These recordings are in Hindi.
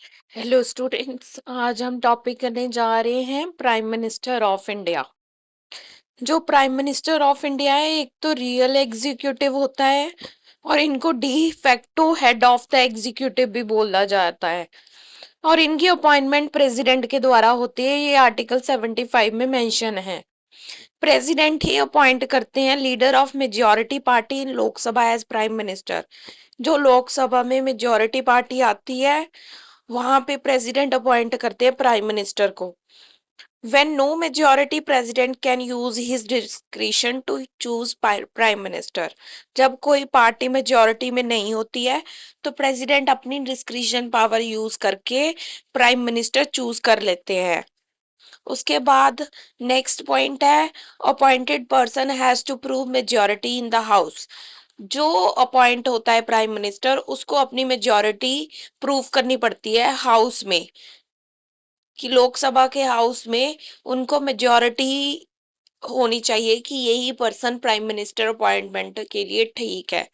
हेलो स्टूडेंट्स, आज हम टॉपिक करने जा रहे हैं प्राइम मिनिस्टर ऑफ इंडिया। जो प्राइम मिनिस्टर ऑफ इंडिया है, एक तो रियल एग्जीक्यूटिव होता है और इनको de facto head of the executive भी बोला जाता है। और इनकी अपॉइंटमेंट प्रेसिडेंट के द्वारा होती है। ये आर्टिकल 75 में मेंशन है। प्रेसिडेंट ही अपॉइंट करते हैं leader of majority party in Lok Sabha as prime minister. जो लोकसभा में मेजॉरिटी पार्टी आती है, वहां पे प्रेसिडेंट अपॉइंट करते हैं प्राइम मिनिस्टर को। When no majority, president can use his discretion to choose prime minister। जब कोई पार्टी मेजॉरिटी में नहीं होती है, तो प्रेसिडेंट अपनी डिस्क्रिशन पावर यूज करके प्राइम मिनिस्टर चूज कर लेते हैं। उसके बाद नेक्स्ट पॉइंट है, appointed person has to prove majority in the house. जो अपॉइंट होता है प्राइम मिनिस्टर, उसको अपनी मेजॉरिटी प्रूव करनी पड़ती है हाउस में, कि लोकसभा के हाउस में उनको मेजॉरिटी होनी चाहिए कि यही पर्सन प्राइम मिनिस्टर अपॉइंटमेंट के लिए ठीक है।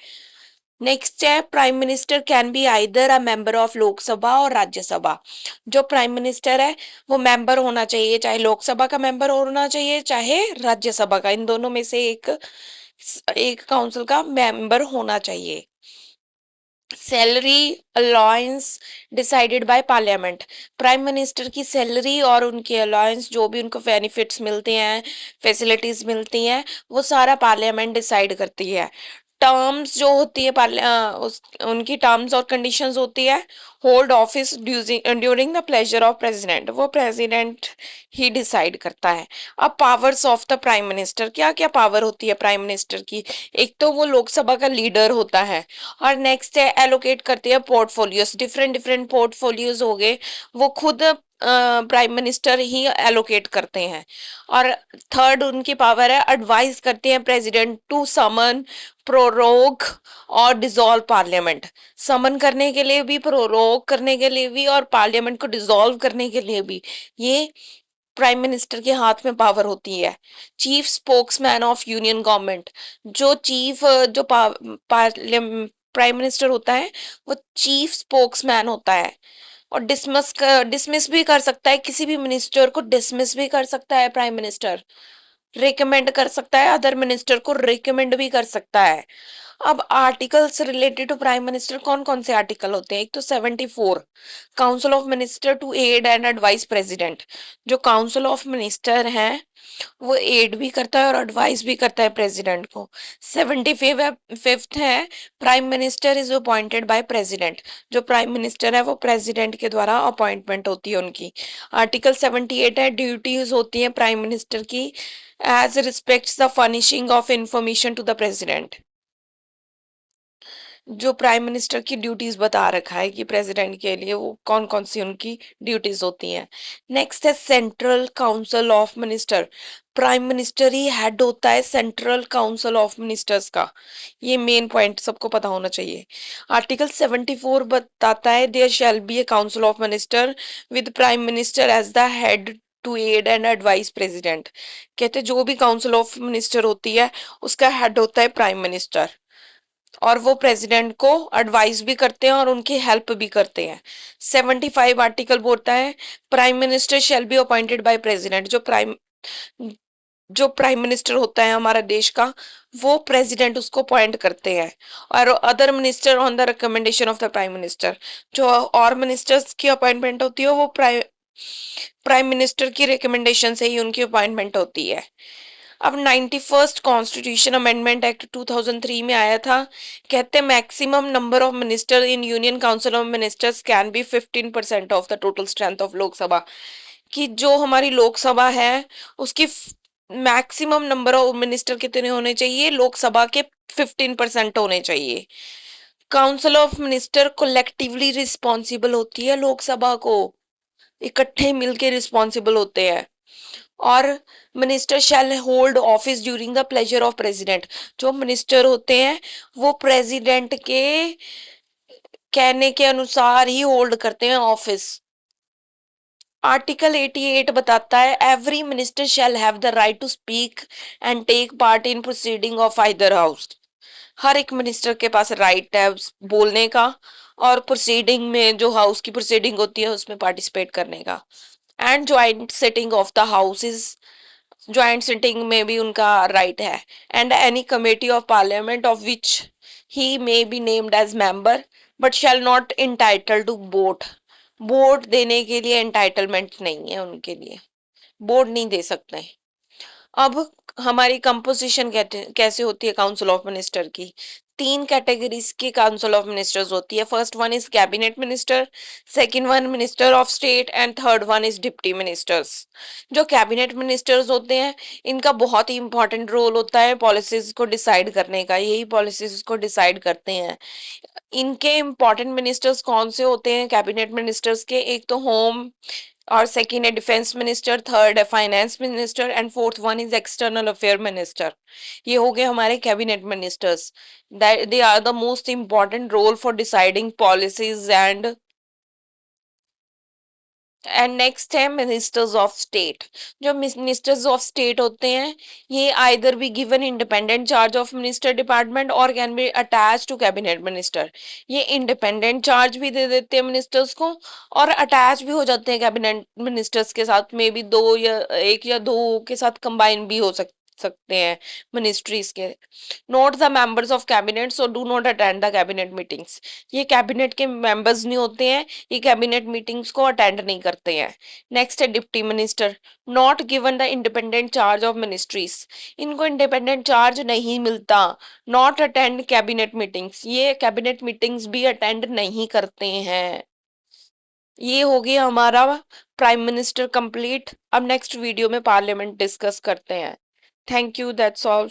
नेक्स्ट है, prime minister can be either a member of Lok Sabha और राज्यसभा। जो प्राइम मिनिस्टर है, वो मेंबर होना चाहिए, चाहे लोकसभा का मेंबर होना चाहिए, चाहे राज्यसभा का। इन दोनों में से एक एक काउंसिल का मेंबर होना चाहिए। Salary allowance decided by parliament. Prime minister की सैलरी और उनके अलाउंस, जो भी उनको बेनिफिट्स मिलते हैं, फैसिलिटीज मिलती हैं, वो सारा पार्लियामेंट डिसाइड करती है। टर्म्स जो होती है उनकी टर्म्स और कंडीशंस होती है। Hold office during the pleasure of president, वो प्रेसिडेंट ही डिसाइड करता है। अब powers of the prime minister, क्या क्या पावर होती है प्राइम मिनिस्टर की। एक तो वो लोकसभा का लीडर होता है। और नेक्स्ट है, एलोकेट करते हैं पोर्टफोलियोज। डिफरेंट डिफरेंट पोर्टफोलियोज हो गए, वो खुद प्राइम मिनिस्टर ही एलोकेट करते हैं। और थर्ड उनकी पावर है, एडवाइस करते हैं प्रेसिडेंट टू समन, प्रोरोग और डिसॉल्व पार्लियामेंट। समन करने के लिए भी, प्रोरोग करने के लिए भी, और पार्लियामेंट को डिसॉल्व करने के लिए भी, ये प्राइम मिनिस्टर के हाथ में पावर होती है। Chief spokesman of union government. जो चीफ जो प्राइम मिनिस्टर होता है, वो चीफ स्पोक्समैन होता है। और डिसमिस भी कर सकता है, किसी भी मिनिस्टर को डिसमिस भी कर सकता है प्राइम मिनिस्टर। रिकमेंड कर सकता है, अदर मिनिस्टर को रिकमेंड भी कर सकता है। अब articles related to prime minister कौन कौन से आर्टिकल होते हैं। एक तो 74, council of minister to aid and advice president. जो काउंसिल ऑफ मिनिस्टर है, वो एड भी करता है और एडवाइस भी करता है प्रेसिडेंट को। 75th है, prime minister is appointed by president. जो प्राइम मिनिस्टर है, वो प्रेसिडेंट के द्वारा अपॉइंटमेंट होती है उनकी। आर्टिकल 78 है, ड्यूटीज होती है प्राइम मिनिस्टर की as respects the furnishing of information to the president. जो प्राइम मिनिस्टर की ड्यूटीज बता रखा है कि प्रेसिडेंट के लिए वो कौन कौन सी उनकी ड्यूटीज होती हैं। नेक्स्ट है, central council of minister. Prime minister he head होता है सेंट्रल काउंसिल ऑफ मिनिस्टर्स का। ये मेन पॉइंट सबको पता होना चाहिए। आर्टिकल 74 बताता है, there shall be a council of minister with prime minister as the head to aid and advice president. कहते जो भी काउंसिल ऑफ मिनिस्टर होती है, उसका हेड होता है प्राइम मिनिस्टर, और वो प्रेसिडेंट को एडवाइस भी करते हैं और उनकी हेल्प भी करते हैं। 75 आर्टिकल बोलता है, prime minister shall be appointed by president. जो प्राइम मिनिस्टर होता है हमारा देश का, वो प्रेसिडेंट उसको अपॉइंट करते हैं। और other minister on the recommendation of the prime minister. जो और मिनिस्टर्स की अपॉइंटमेंट होती है, वो प्राइम मिनिस्टर की रिकमेंडेशन से ही उनकी अपॉइंटमेंट होती है। अब 91st कॉन्स्टिट्यूशन अमेंडमेंट एक्ट 2003 में आया था। कहते maximum number of minister in union council of ministers can be 15% of the total strength of Lok Sabha. कि जो हमारी लोकसभा है, उसकी मैक्सिमम नंबर ऑफ मिनिस्टर कितने होने चाहिए, लोकसभा के 15% होने चाहिए। Council of minister collectively responsible होती है लोकसभा को, इकट्ठे मिलके रिस्पॉन्सिबल होते हैं। और minister shall hold office during the pleasure of president. जो मिनिस्टर होते हैं, वो प्रेसिडेंट के कहने के अनुसार ही होल्ड करते हैं ऑफिस। आर्टिकल 88 बताता है, every minister shall have the right to speak and take part in proceeding of either house. हर एक मिनिस्टर के पास राइट है बोलने का और प्रोसीडिंग में जो हाउस की प्रोसीडिंग होती है उसमें पार्टिसिपेट करने का। And joint sitting of the house is, joint sitting में भी उनका राइट है। And any committee of parliament of which he may be named as member but shall not entitle to vote, vote देने के लिए एंटाइटलमेंट नहीं है उनके लिए, वोट नहीं दे सकते। अब हमारी कंपोजिशन कैसे होती है काउंसिल ऑफ मिनिस्टर की? तीन कैटेगरीज की काउंसिल ऑफ मिनिस्टर्स होती है। First one is cabinet minister, second one minister of state and third one is deputy ministers. जो कैबिनेट मिनिस्टर्स होते हैं इनका बहुत ही इंपॉर्टेंट रोल होता है पॉलिसीज को डिसाइड करने का, यही पॉलिसीज को डिसाइड करते हैं। इनके इंपॉर्टेंट मिनिस्टर्स कौन से होते हैं कैबिनेट मिनिस्टर्स के? एक तो होम, और सेकंड है डिफेंस मिनिस्टर, थर्ड है finance minister and fourth one is external affair minister. ये हो गए हमारे cabinet ministers. They are the most important role for deciding policies and next है मिनिस्टर्स ऑफ स्टेट। जो मिनिस्टर्स ऑफ स्टेट होते हैं ये either be given independent charge of minister department और can be attach to cabinet minister. ये इंडिपेंडेंट चार्ज भी दे देते हैं मिनिस्टर्स को और अटैच भी हो जाते हैं कैबिनेट मिनिस्टर्स के साथ, में भी दो या एक या दो के साथ कंबाइन भी हो सकते हैं मिनिस्ट्रीज के। Note the members of cabinet so do not attend the cabinet meetings. ये कैबिनेट के मेंबर्स नहीं होते हैं, ये कैबिनेट मीटिंग्स को अटेंड नहीं करते हैं। नेक्स्ट है deputy minister, not given the independent charge of ministries. इनको इंडिपेंडेंट चार्ज नहीं मिलता। नॉट अटेंड कैबिनेट मीटिंग्स, ये कैबिनेट मीटिंग्स भी अटेंड नहीं करते हैं। ये हो गया हमारा प्राइम मिनिस्टर कंप्लीट। अब नेक्स्ट वीडियो में पार्लियामेंट डिस्कस करते हैं। Thank you, that's all.